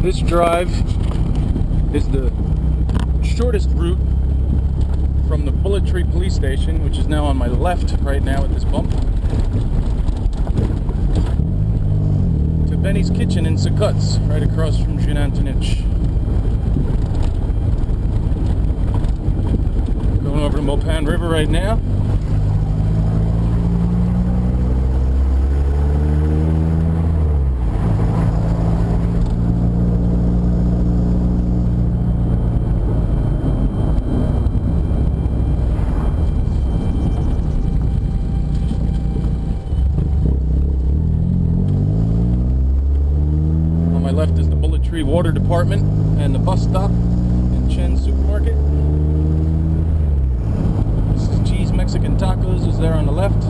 This drive is the shortest route from the Bullet Tree Police Station, which is now on my left right now at this bump, to Benny's Kitchen in Succotz, right across from Jean Antonich. Going over to Mopan River right now. Left is the Bullet Tree Water Department and the bus stop and Chen's Supermarket. This is Cheese Mexican Tacos is there on the left.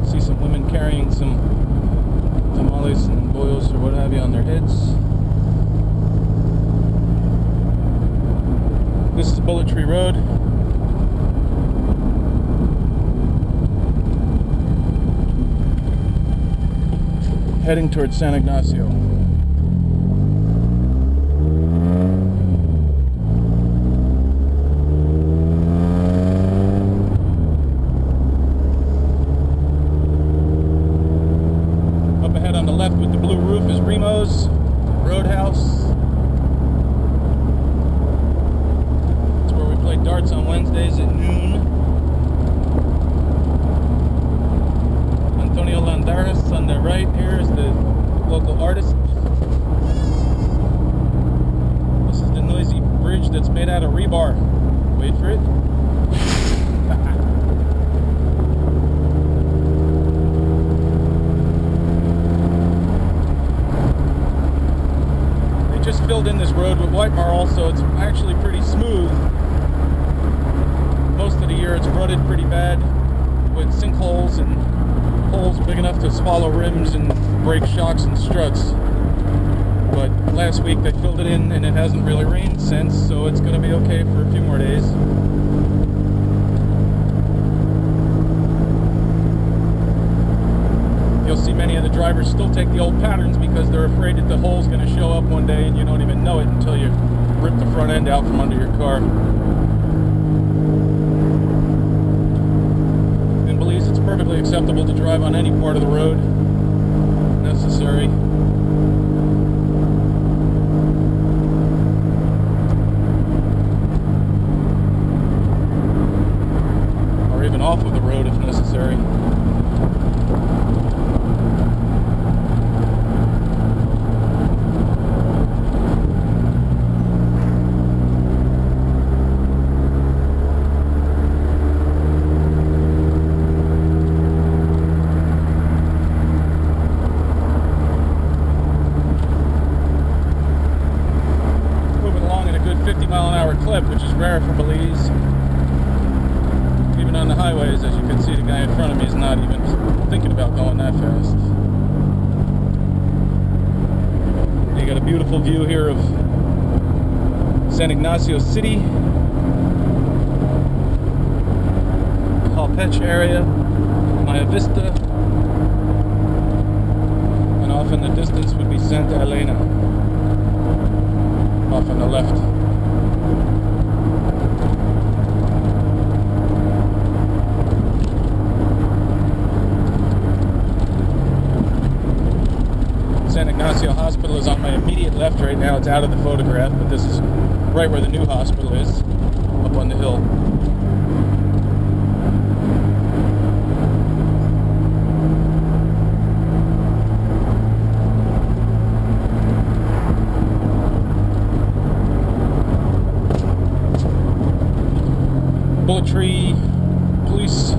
See some women carrying some tamales and bollos or what have you on their heads. This is Bullet Tree Road. Heading towards San Ignacio. On the left with the blue roof is Remo's Roadhouse. That's where we play darts on Wednesdays at noon. Antonio Landares on the right here is the local artist. This is the noisy bridge that's made out of rebar. Wait for it. Just filled in this road with white marl, so it's actually pretty smooth. Most of the year it's rutted pretty bad with sinkholes and holes big enough to swallow rims and break shocks and struts. But last week they filled it in and it hasn't really rained since, so it's going to be okay for a few more days. You'll see many of the drivers still take the old patterns because they're afraid that the hole's going to show up one day and you don't even know it until you rip the front end out from under your car. In Belize, it's perfectly acceptable to drive on any part of the road necessary. Or even off of the road if necessary. Clip, which is rare for Belize. Even on the highways, as you can see, the guy in front of me is not even thinking about going that fast. You got a beautiful view here of San Ignacio City, Calpech area, Maya Vista, and off in the distance would be Santa Elena, off on the left. San Ignacio Hospital is on my immediate left right now. It's out of the photograph, but this is right where the new hospital is, up on the hill. Bullet Tree Police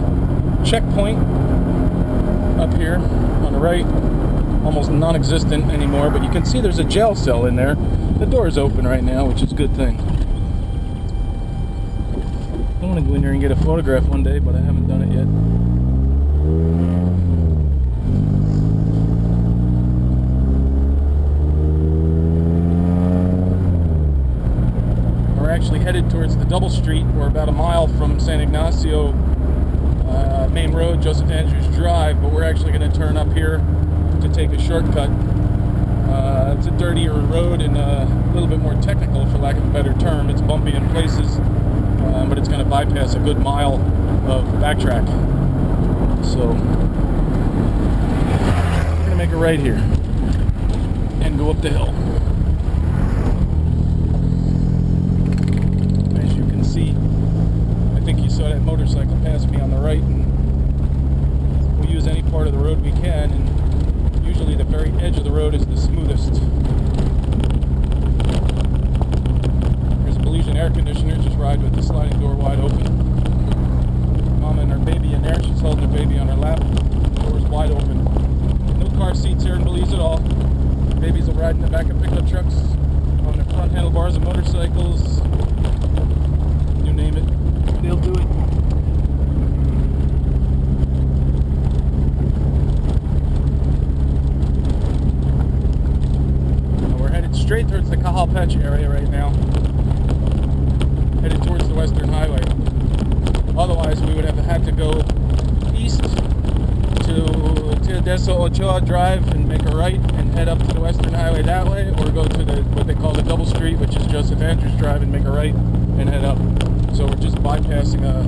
checkpoint up here on the right. Almost non-existent anymore, but you can see there's a jail cell in there. The door is open right now, which is a good thing. I want to go in there and get a photograph one day, but I haven't done it yet. We're actually headed towards the double street. We're about a mile from San Ignacio main road, Joseph Andrews Drive, but we're actually going to turn up here to take a shortcut It's a dirtier road and a little bit more technical, for lack of a better term. It's bumpy in places, but it's going to bypass a good mile of backtrack. So we're going to make a right here and go up the hill. As you can see, I think you saw that motorcycle pass me on the right, and we'll use any part of the road we can, and usually the very edge of the road is the smoothest. There's a Belizean air conditioner. Just ride with the sliding door wide open. Mama and her baby in there. She's holding her baby on her lap. The door's wide open. No car seats here in Belize at all. Babies will ride in the back of pickup trucks, on the front handlebars of motorcycles. You name it, they'll do it. Straight towards the Cajalpech area right now, headed towards the Western Highway. Otherwise, we would have had to go east to Deso Ochoa Drive and make a right and head up to the Western Highway that way, or go to what they call the double street, which is Joseph Andrews Drive, and make a right and head up. So we're just bypassing a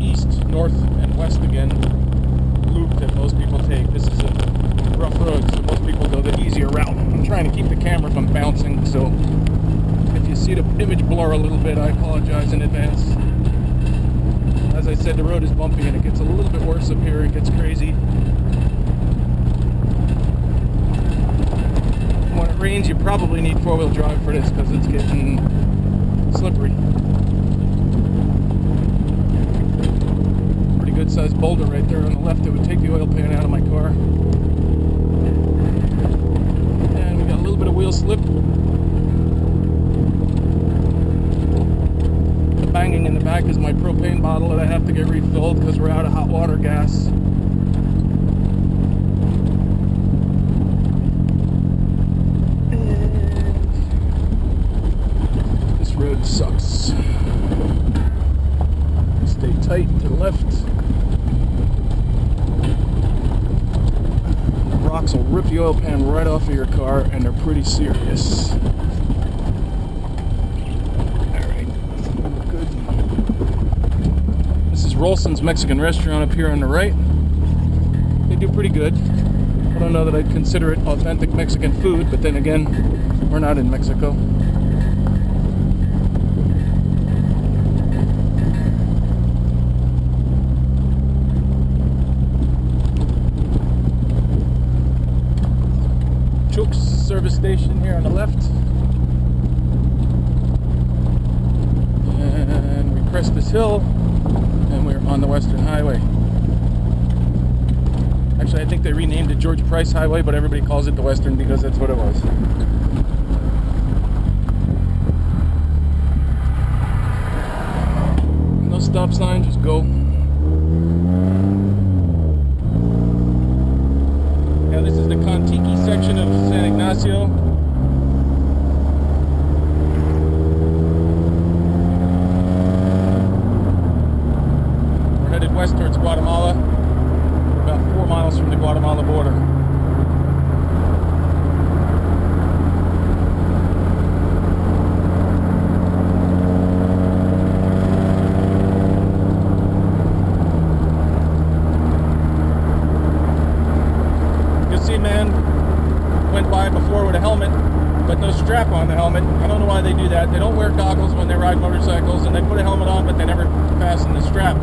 east, north, and west again loop that most people take. This is a rough road, so most people go the easier route. I'm trying to keep the camera from bouncing, so if you see the image blur a little bit, I apologize in advance. As I said, the road is bumpy and it gets a little bit worse up here. It gets crazy. When it rains, you probably need four-wheel drive for this because it's getting slippery. Pretty good-sized boulder right there on the left that would take the oil pan out of my car. And we got a little bit of wheel slip. The banging in the back is my propane bottle that I have to get refilled because we're out of hot water gas. And this road sucks. Stay tight to the left. Rocks will rip the oil pan right off of your car, and they're pretty serious. Alright, good. This is Rolson's Mexican restaurant up here on the right. They do pretty good. I don't know that I'd consider it authentic Mexican food, but then again, we're not in Mexico. Service station here on the left, and we crest this hill and we're on the Western Highway. Actually, I think they renamed it George Price Highway, but everybody calls it the Western because that's what it was. No stop sign, just go. This is the Contiki section of San Ignacio. We're headed west towards Guatemala. We're about 4 miles from the Guatemala border. Man went by before with a helmet, but no strap on the helmet. I don't know why they do that. They don't wear goggles when they ride motorcycles, and they put a helmet on, but they never fasten the strap.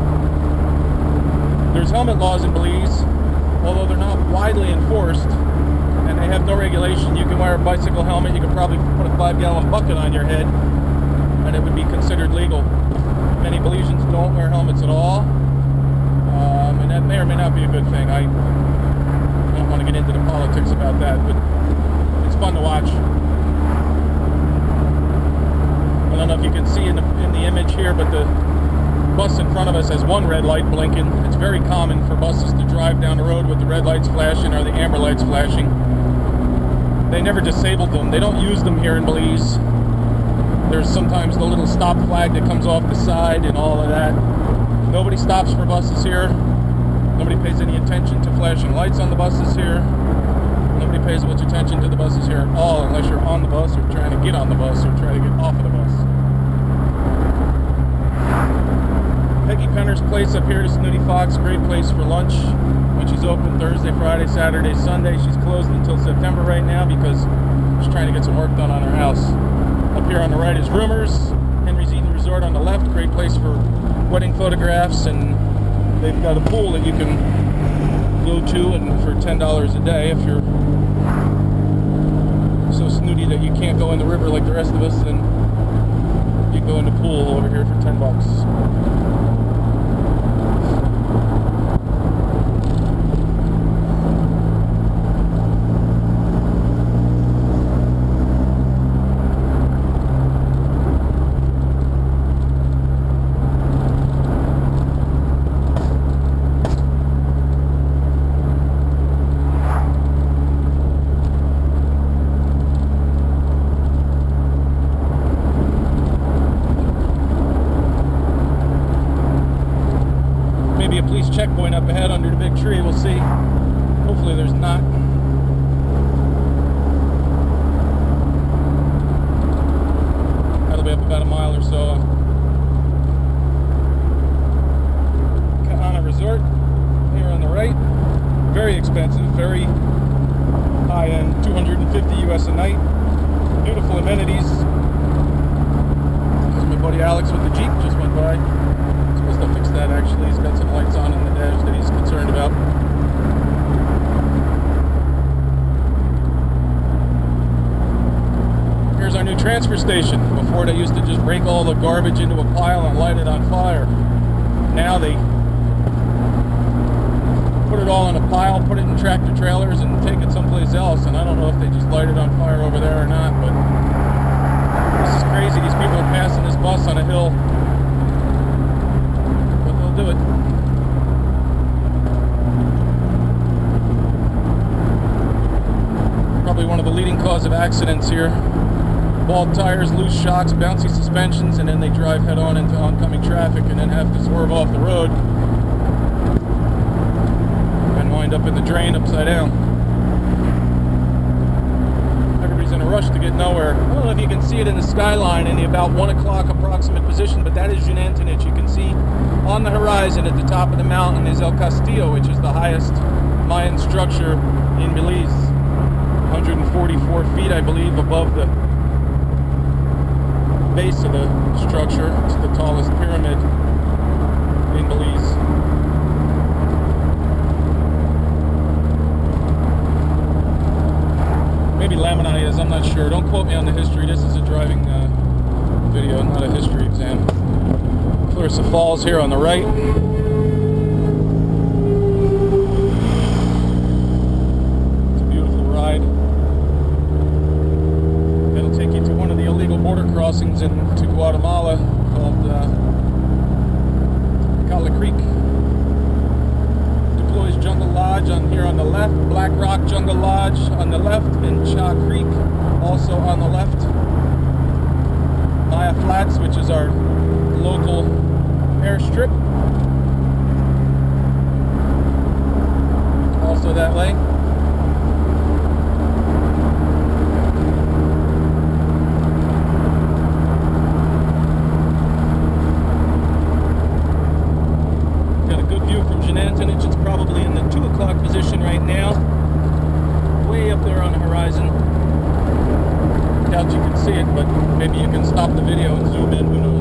There's helmet laws in Belize, although they're not widely enforced, and they have no regulation. You can wear a bicycle helmet. You could probably put a 5-gallon bucket on your head, and it would be considered legal. Many Belizeans don't wear helmets at all, and that may or may not be a good thing. I don't want to get into the politics about that, but it's fun to watch. I don't know if you can see in the image here, but the bus in front of us has one red light blinking. It's very common for buses to drive down the road with the red lights flashing or the amber lights flashing. They never disabled them. They don't use them here in Belize. There's sometimes the little stop flag that comes off the side and all of that. Nobody stops for buses here. Nobody pays any attention to flashing lights on the buses here. Nobody pays much attention to the buses here at all unless you're on the bus or trying to get on the bus or trying to get off of the bus. Peggy Penner's place up here to Snooty Fox, great place for lunch when she's open Thursday, Friday, Saturday, Sunday. She's closed until September right now because she's trying to get some work done on her house. Up here on the right is Rumors, Henry's Eden Resort on the left, great place for wedding photographs, and they've got a pool that you can go to and for $10 a day. If you're so snooty that you can't go in the river like the rest of us, then you can go in the pool over here for $10. Checkpoint up ahead under the big tree. We'll see. Hopefully there's not. That'll be up about a mile or so. Kahana Resort here on the right. Very expensive, very high-end, $250 US a night. Beautiful amenities. There's my buddy Alex with the Jeep just went by. Supposed to fix that actually. He's got some lights on in the dash that he's concerned about. Here's our new transfer station. Before they used to just break all the garbage into a pile and light it on fire. Now they put it all in a pile, put it in tractor trailers, and take it someplace else. And I don't know if they just light it on fire over there or not, but this is crazy. These people are passing this bus on a hill. Do it. Probably one of the leading cause of accidents here. Bald tires, loose shocks, bouncy suspensions, and then they drive head on into oncoming traffic and then have to swerve off the road and wind up in the drain upside down. Everybody's in a rush to get nowhere. I don't know if you can see it in the skyline in the about 1 o'clock approximate position, but that is Junantinich. You can see on the horizon at the top of the mountain is El Castillo, which is the highest Mayan structure in Belize. 144 feet, I believe, above the base of the structure. It's the tallest pyramid in Belize. Maybe Lamanai is, I'm not sure. Don't quote me on the history. This is a driving video, not a history exam. Clarissa Falls here on the right. It's a beautiful ride. It'll take you to one of the illegal border crossings into Guatemala called Cala Creek. Deploys Jungle Lodge on here on the left, Black Rock Jungle Lodge on the left, and Cha Creek also on the left. Maya Flats, which is our local airstrip, also that way. Got a good view from Junantinich. It's probably in the 2 o'clock position right now, way up there on the horizon. Doubt you can see it, but maybe you can stop the video and zoom in, who knows.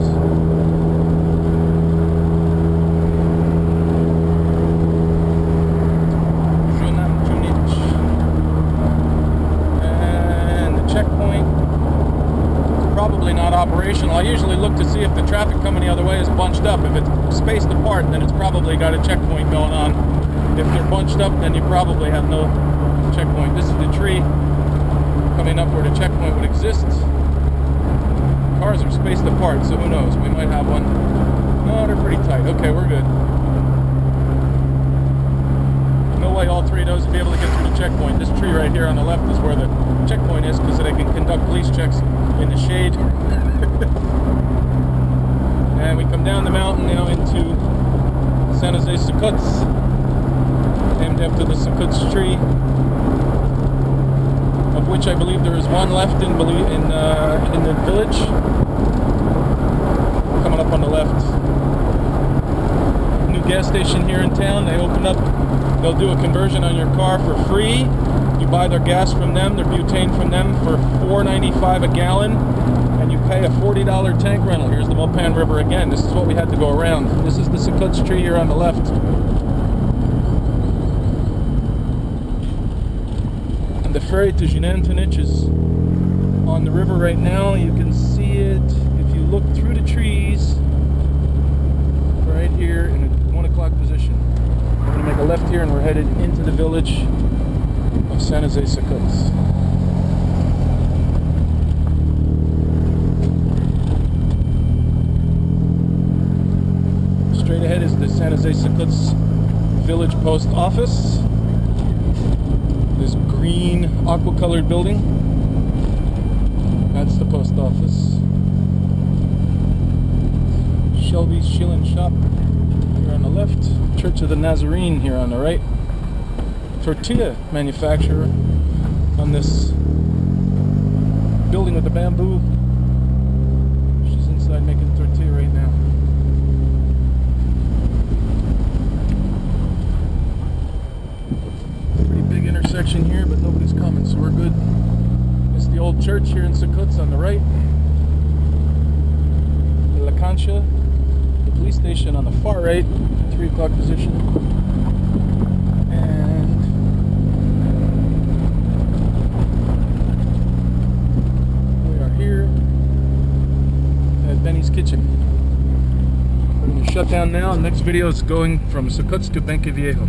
Operational. I usually look to see if the traffic coming the other way is bunched up. If it's spaced apart, then it's probably got a checkpoint going on. If they're bunched up, then you probably have no checkpoint. This is the tree coming up where the checkpoint would exist. Cars are spaced apart, so who knows? We might have one. No, they're pretty tight. Okay, we're good. No way all three of those would be able to get through the checkpoint. This tree right here on the left is where the checkpoint is, because they can conduct police checks in the shade. And we come down the mountain now into San Jose Succotz, named after the Succotz tree. of which I believe there is one left in the village. Coming up on the left. New gas station here in town. They opened up. They'll do a conversion on your car for free. You buy their gas from them, their butane from them for $4.95 a gallon, and you pay a $40 tank rental. Here's the Mopan River again. This is what we had to go around. This is the Succotz tree here on the left. And the ferry to Jinantanich is on the river right now. You can see it if you look through the trees right here in a 1 o'clock position. We're going to make a left here and we're headed into the village of San Jose Succotz. Straight ahead is the San Jose Succotz Village Post Office. This green aqua-colored building. That's the post office. Shelby's Shilling Shop here on the left. Church of the Nazarene here on the right. Tortilla manufacturer on this building with the bamboo. She's inside making tortilla right now. Pretty big intersection here, but nobody's coming, so we're good. It's the old church here in Succotz on the right. La Cancha, the police station on the far right, 3 o'clock position. And we are here at Benny's Kitchen. We're going to shut down now. The next video is going from Succotz to Benque Viejo.